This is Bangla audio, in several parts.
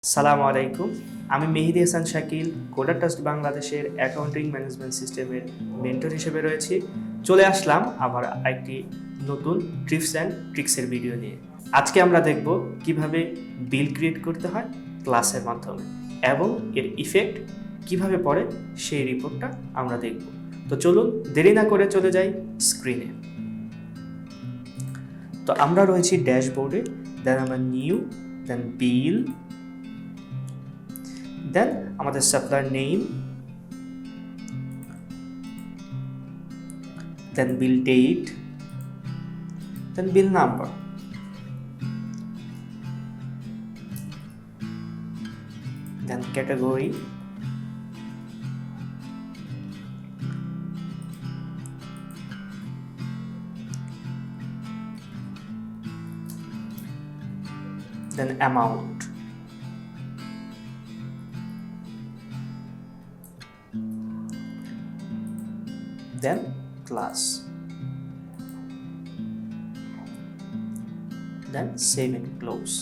আসসালামু আলাইকুম, আমি মেহেদি হাসান শাকিল CodersTrust বাংলাদেশের অ্যাকাউন্টিং ম্যানেজমেন্ট সিস্টেমের মেন্টর হিসেবে রয়েছি। চলে আসলাম আবার একটি নতুন টিপস অ্যান্ড ট্রিক্সের ভিডিও নিয়ে। আজকে আমরা দেখব কিভাবে বিল ক্রিয়েট করতে হয় ক্লাসের মাধ্যমে এবং এর ইফেক্ট কিভাবে পড়ে সেই রিপোর্টটা আমরা দেখব। তো চলুন দেরি না করে চলে যাই স্ক্রিনে। তো আমরা রয়েছি ড্যাশবোর্ডে, দেন আমরা নিউ, দেন বিল, দেন আমাদের supplier name, then bill date, then bill number, then category, then amount, then class, then save and close.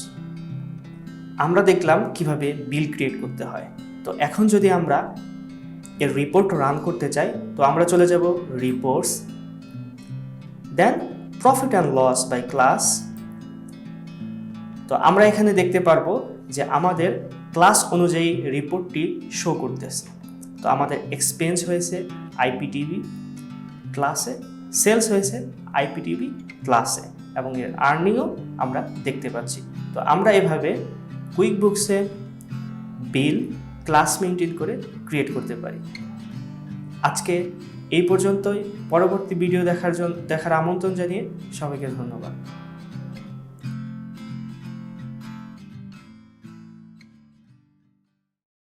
আমরা দেখলাম কিভাবে বিল ক্রিয়েট করতে হয়। তো এখন যদি আমরা এর রিপোর্ট রান করতে চাই, তো আমরা চলে যাব reports, then profit and loss by class. তো আমরা এখানে দেখতে পারবো যে আমাদের ক্লাস অনুযায়ী রিপোর্টটি শো করতেছে। তো আমাদের এক্সপেন্স হয়েছে আইপিটিভি ক্লাসে, সেলস হয়েছে আইপিটিভি ক্লাসে, এবং এর আর্নিংও আমরা দেখতে পাচ্ছি। তো আমরা এভাবে কুইকবুকসে বিল ক্লাস মেনটেন করে ক্রিয়েট করতে পারি। আজকে এই পর্যন্তই। পরবর্তী ভিডিও দেখার আমন্ত্রণ জানিয়ে সবাইকে ধন্যবাদ।